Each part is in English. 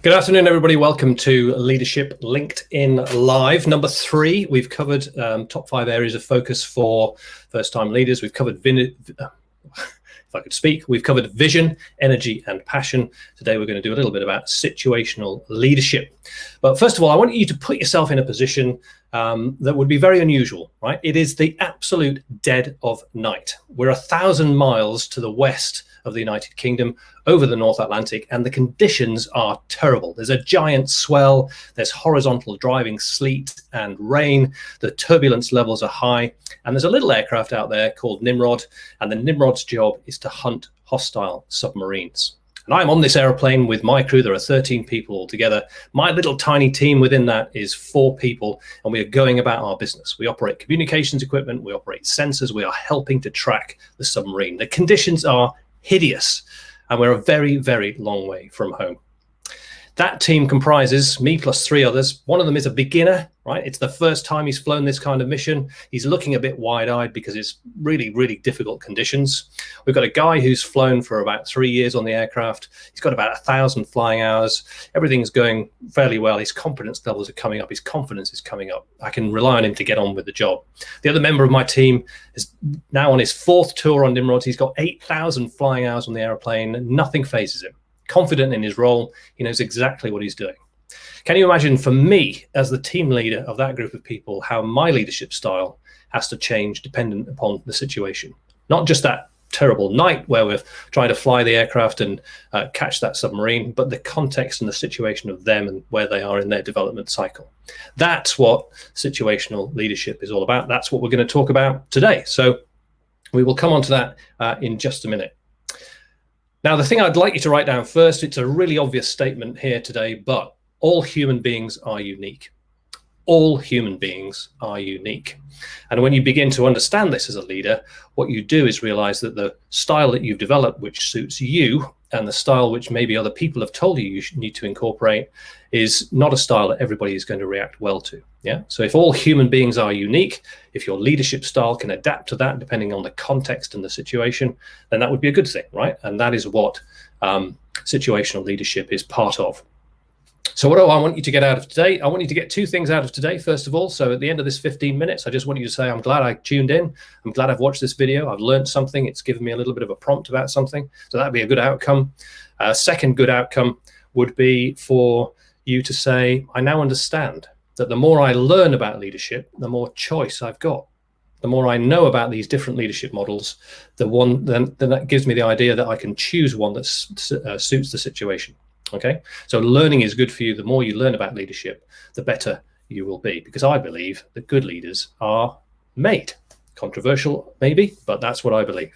Good afternoon, everybody. Welcome to Leadership LinkedIn Live. Number 3, we've covered top 5 areas of focus for first-time leaders. We've covered, we've covered vision, energy, and passion. Today, we're going to do a little bit about situational leadership. But first of all, I want you to put yourself in a position that would be very unusual, right? It is the absolute dead of night. We're 1,000 miles to the west of the United Kingdom, over the North Atlantic, and the conditions are terrible. There's a giant swell, there's horizontal driving sleet and rain, the turbulence levels are high, and there's a little aircraft out there called Nimrod, and the Nimrod's job is to hunt hostile submarines. And I'm on this aeroplane with my crew. There are 13 people altogether. My little tiny team within that is 4 people, and we are going about our business. We operate communications equipment, we operate sensors, we are helping to track the submarine. The conditions are hideous, and we're a very, very long way from home. That team comprises me plus 3 others. One of them is a beginner, right? It's the first time he's flown this kind of mission. He's looking a bit wide-eyed because it's really, really difficult conditions. We've got a guy who's flown for about 3 years on the aircraft. He's got about 1,000 flying hours. Everything's going fairly well. His confidence levels are coming up. His confidence is coming up. I can rely on him to get on with the job. The other member of my team is now on his 4th tour on Nimrod. He's got 8,000 flying hours on the airplane. Nothing phases him. Confident in his role, he knows exactly what he's doing. Can you imagine, for me as the team leader of that group of people, how my leadership style has to change dependent upon the situation? Not just that terrible night where we're trying to fly the aircraft and catch that submarine, but the context and the situation of them and where they are in their development cycle. That's what situational leadership is all about. That's what we're going to talk about today. So we will come on to that in just a minute. Now, the thing I'd like you to write down first, it's a really obvious statement here today, but all human beings are unique. All human beings are unique. And when you begin to understand this as a leader, what you do is realize that the style that you've developed, which suits you, and the style which maybe other people have told you need to incorporate, is not a style that everybody is going to react well to. Yeah. So if all human beings are unique, if your leadership style can adapt to that depending on the context and the situation, then that would be a good thing, right? And that is what situational leadership is part of. So what do I want you to get out of today? I want you to get 2 things out of today, first of all. So at the end of this 15 minutes, I just want you to say, I'm glad I tuned in. I'm glad I've watched this video. I've learned something. It's given me a little bit of a prompt about something. So that'd be a good outcome. Second good outcome would be for you to say, I now understand that the more I learn about leadership, the more choice I've got. The more I know about these different leadership models, then that gives me the idea that I can choose one that suits the situation. Okay, so learning is good for you. The more you learn about leadership, the better you will be, because I believe that good leaders are made. Controversial, maybe, but that's what I believe.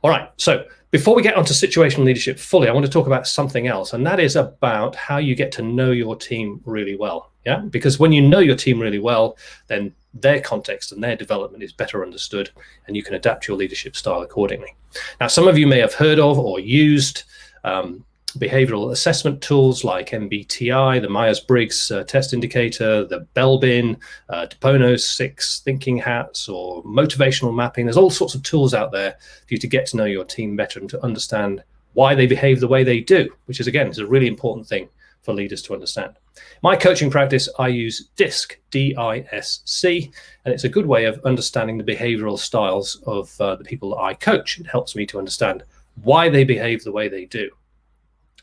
All right, so before we get onto situational leadership fully, I want to talk about something else, and that is about how you get to know your team really well. Yeah, because when you know your team really well, then their context and their development is better understood, and you can adapt your leadership style accordingly. Now, some of you may have heard of or used behavioral assessment tools like MBTI, the Myers-Briggs test indicator, the Belbin, Depono's 6 thinking hats, or motivational mapping. There's all sorts of tools out there for you to get to know your team better and to understand why they behave the way they do, which is, again, is a really important thing for leaders to understand. My coaching practice, I use DISC, D-I-S-C, and it's a good way of understanding the behavioral styles of the people that I coach. It helps me to understand why they behave the way they do.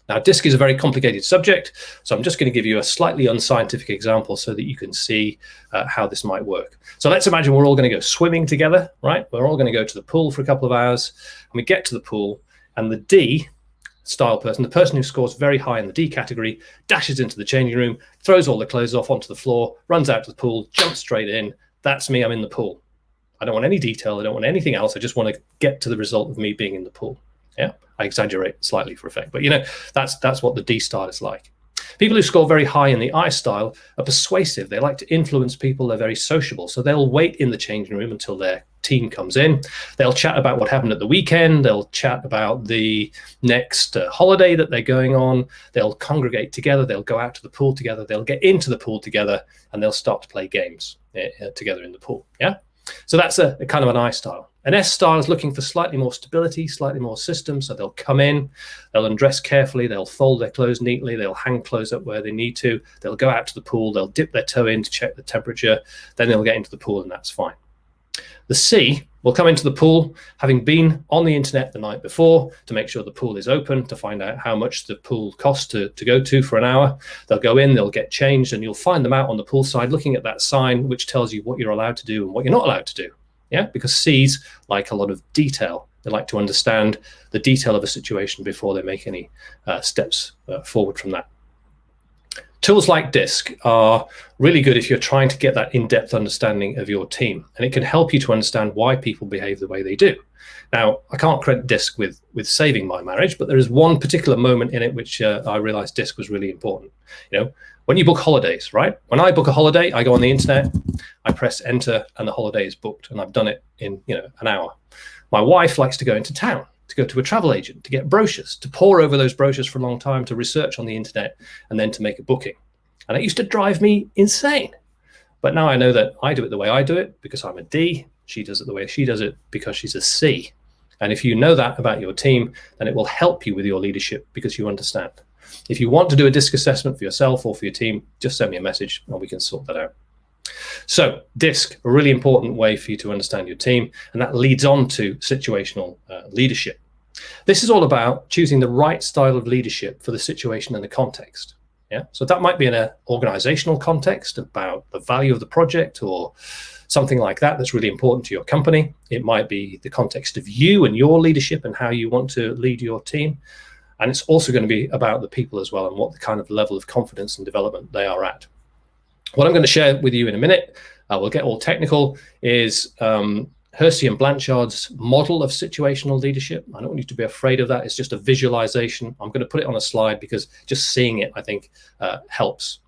Now, DISC is a very complicated subject, so I'm just going to give you a slightly unscientific example so that you can see how this might work. So let's imagine we're all going to go swimming together, right? We're all going to go to the pool for a couple of hours, and we get to the pool, and the D style person, the person who scores very high in the D category, dashes into the changing room, throws all the clothes off onto the floor, runs out to the pool, jumps straight in. That's me, I'm in the pool. I don't want any detail, I don't want anything else, I just want to get to the result of me being in the pool. Yeah, I exaggerate slightly for effect, but you know, that's what the D style is like. People who score very high in the I style are persuasive. They like to influence people. They're very sociable. So they'll wait in the changing room until their team comes in. They'll chat about what happened at the weekend. They'll chat about the next holiday that they're going on. They'll congregate together. They'll go out to the pool together. They'll get into the pool together, and they'll start to play games together in the pool. Yeah. So that's a kind of an I style. An S style is looking for slightly more stability, slightly more system. So they'll come in, they'll undress carefully, they'll fold their clothes neatly, they'll hang clothes up where they need to, they'll go out to the pool, they'll dip their toe in to check the temperature, then they'll get into the pool and that's fine. The C will come into the pool having been on the internet the night before to make sure the pool is open, to find out how much the pool costs to go to for an hour. They'll go in, they'll get changed, and you'll find them out on the pool side looking at that sign which tells you what you're allowed to do and what you're not allowed to do. Yeah, because C's like a lot of detail. They like to understand the detail of a situation before they make any steps forward from that. Tools like DISC are really good if you're trying to get that in-depth understanding of your team, and it can help you to understand why people behave the way they do. Now, I can't credit DISC with saving my marriage, but there is one particular moment in it which I realized DISC was really important. You know, when you book holidays, right? When I book a holiday, I go on the internet, I press enter, and the holiday is booked, and I've done it in an hour. My wife likes to go into town, to go to a travel agent, to get brochures, to pore over those brochures for a long time, to research on the internet, and then to make a booking. And it used to drive me insane. But now I know that I do it the way I do it because I'm a D. She does it the way she does it because she's a C. And if you know that about your team, then it will help you with your leadership because you understand. If you want to do a DISC assessment for yourself or for your team, just send me a message and we can sort that out. So DISC, a really important way for you to understand your team, and that leads on to situational leadership. This is all about choosing the right style of leadership for the situation and the context. Yeah, so that might be in an organizational context about the value of the project or something like that that's really important to your company. It might be the context of you and your leadership and how you want to lead your team. And it's also going to be about the people as well and what the kind of level of confidence and development they are at. What I'm going to share with you in a minute, we'll get all technical, is Hersey and Blanchard's model of situational leadership. I don't want you to be afraid of that. It's just a visualization. I'm going to put it on a slide because just seeing it, I think, helps.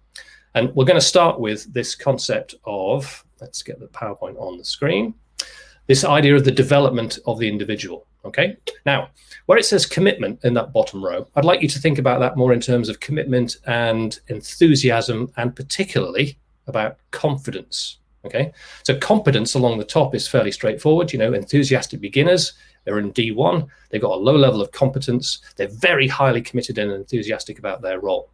And we're going to start with this concept of, let's get the PowerPoint on the screen, this idea of the development of the individual. Okay. Now, where it says commitment in that bottom row, I'd like you to think about that more in terms of commitment and enthusiasm, and particularly about confidence. Okay, so competence along the top is fairly straightforward. You know, enthusiastic beginners, they're in D1, they've got a low level of competence, they're very highly committed and enthusiastic about their role.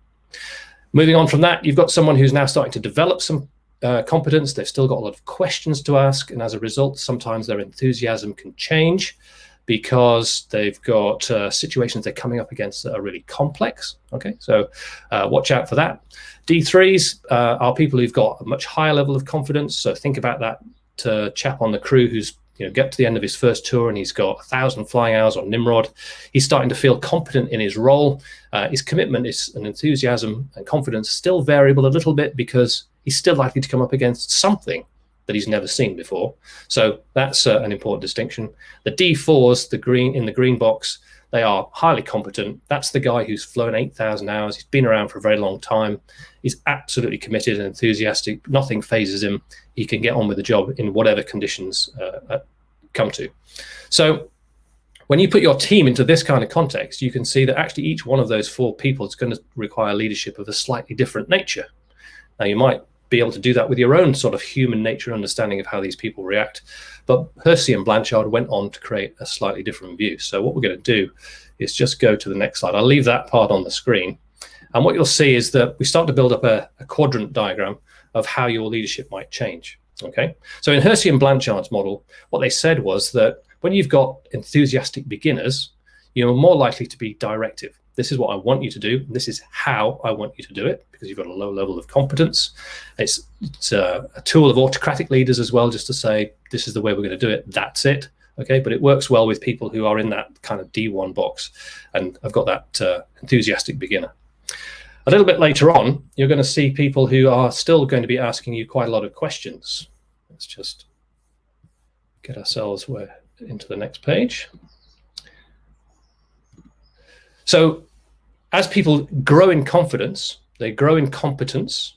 Moving on from that, you've got someone who's now starting to develop some competence. They've still got a lot of questions to ask, and as a result, sometimes their enthusiasm can change because they've got situations they're coming up against that are really complex. Okay, so watch out for that. D3s are people who've got a much higher level of confidence. So think about that chap on the crew who's get to the end of his first tour and he's got 1,000 flying hours on Nimrod. He's starting to feel competent in his role. His commitment is and enthusiasm and confidence still variable a little bit because he's still likely to come up against something that he's never seen before. So that's an important distinction. The D4s, in the green box, they are highly competent. That's the guy who's flown 8,000 hours. He's been around for a very long time. He's absolutely committed and enthusiastic. Nothing phases him. He can get on with the job in whatever conditions come to. So when you put your team into this kind of context, you can see that actually each one of those four people is going to require leadership of a slightly different nature. Now, you might be able to do that with your own sort of human nature understanding of how these people react. But Hersey and Blanchard went on to create a slightly different view. So what we're going to do is just go to the next slide. I'll leave that part on the screen. And what you'll see is that we start to build up a quadrant diagram of how your leadership might change. Okay. So in Hersey and Blanchard's model, what they said was that when you've got enthusiastic beginners, you're more likely to be directive. This is what I want you to do. This is how I want you to do it, because you've got a low level of competence. It's a tool of autocratic leaders as well, just to say, this is the way we're going to do it. That's it. Okay, but it works well with people who are in that kind of D1 box. And I've got that enthusiastic beginner. A little bit later on, you're going to see people who are still going to be asking you quite a lot of questions. Let's just get ourselves into the next page. So as people grow in confidence, they grow in competence,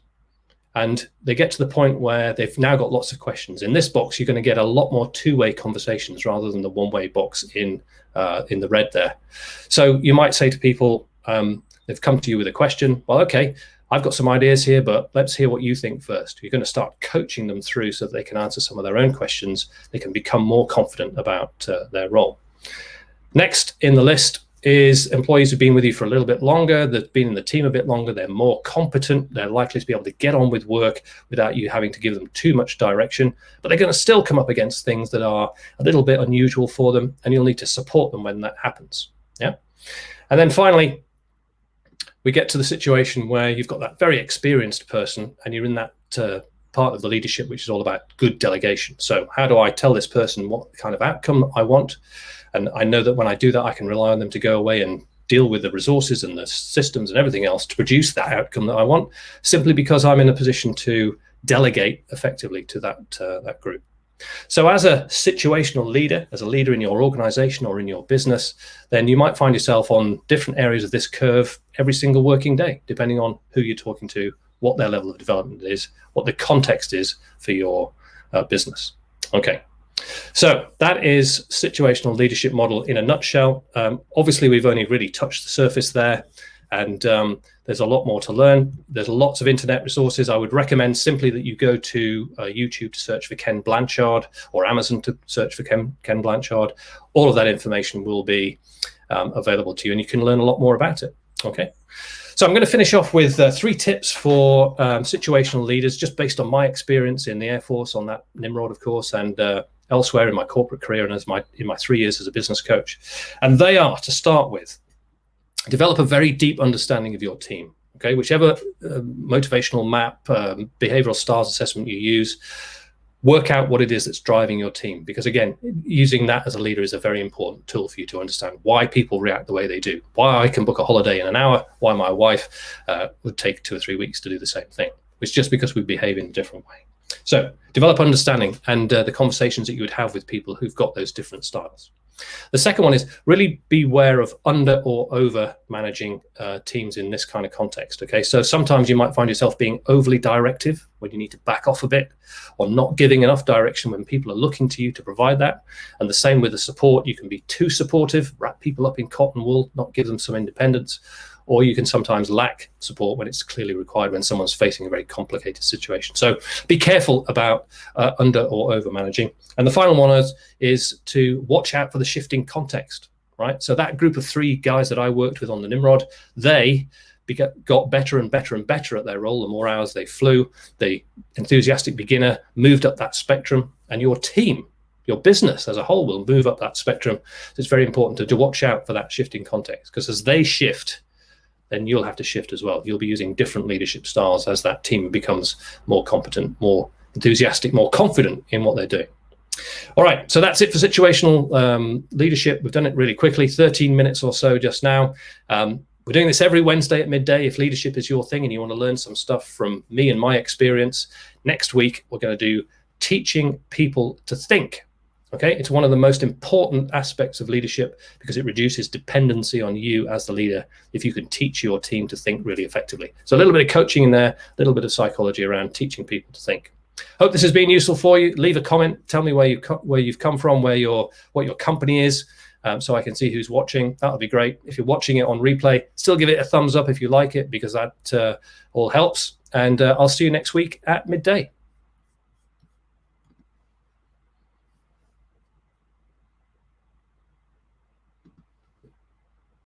and they get to the point where they've now got lots of questions. In this box, you're going to get a lot more two-way conversations rather than the one-way box in the red there. So you might say to people, they've come to you with a question. Well, okay, I've got some ideas here, but let's hear what you think first. You're going to start coaching them through so that they can answer some of their own questions. They can become more confident about their role. Next in the list is employees who've been with you for a little bit longer, they've been in the team a bit longer, they're more competent, they're likely to be able to get on with work without you having to give them too much direction, but they're going to still come up against things that are a little bit unusual for them, and you'll need to support them when that happens. Yeah. And then finally, we get to the situation where you've got that very experienced person and you're in that part of the leadership, which is all about good delegation. So how do I tell this person what kind of outcome I want? And I know that when I do that, I can rely on them to go away and deal with the resources and the systems and everything else to produce that outcome that I want, simply because I'm in a position to delegate effectively to that group. So as a situational leader, as a leader in your organization or in your business, then you might find yourself on different areas of this curve every single working day, depending on who you're talking to, what their level of development is, what the context is for your business. Okay. So that is situational leadership model in a nutshell. Obviously, we've only really touched the surface there, and there's a lot more to learn. There's lots of internet resources. I would recommend simply that you go to YouTube to search for Ken Blanchard, or Amazon to search for Ken Blanchard. All of that information will be available to you, and you can learn a lot more about it. Okay. So I'm going to finish off with 3 tips for situational leaders, just based on my experience in the Air Force, on that Nimrod, of course, and elsewhere in my corporate career and in my 3 years as a business coach. And they are, to start with, develop a very deep understanding of your team. Okay, whichever motivational map, behavioral styles assessment you use, work out what it is that's driving your team. Because again, using that as a leader is a very important tool for you to understand why people react the way they do, why I can book a holiday in an hour, why my wife would take 2 or 3 weeks to do the same thing. It's just because we behave in a different way. So develop understanding and the conversations that you would have with people who've got those different styles. The second one is really beware of under or over managing teams in this kind of context. Okay, so sometimes you might find yourself being overly directive when you need to back off a bit, or not giving enough direction when people are looking to you to provide that. And the same with the support. You can be too supportive, wrap people up in cotton wool, not give them some independence. Or you can sometimes lack support when it's clearly required when someone's facing a very complicated situation. So be careful about under or over managing. And the final one is to watch out for the shifting context, right? So that group of 3 guys that I worked with on the Nimrod, they got better and better and better at their role the more hours they flew. The enthusiastic beginner moved up that spectrum, and your team, your business as a whole, will move up that spectrum. So it's very important to watch out for that shifting context, because as they shift, then you'll have to shift as well. You'll be using different leadership styles as that team becomes more competent, more enthusiastic, more confident in what they're doing. All right, so that's it for situational leadership. We've done it really quickly, 13 minutes or so just now. We're doing this every Wednesday at midday. If leadership is your thing and you want to learn some stuff from me and my experience, next week we're going to do teaching people to think. Okay, it's one of the most important aspects of leadership because it reduces dependency on you as the leader if you can teach your team to think really effectively. So a little bit of coaching in there, a little bit of psychology around teaching people to think. Hope this has been useful for you. Leave a comment. Tell me where you've come from, what your company is, so I can see who's watching. That would be great. If you're watching it on replay, still give it a thumbs up if you like it, because that all helps. And I'll see you next week at midday.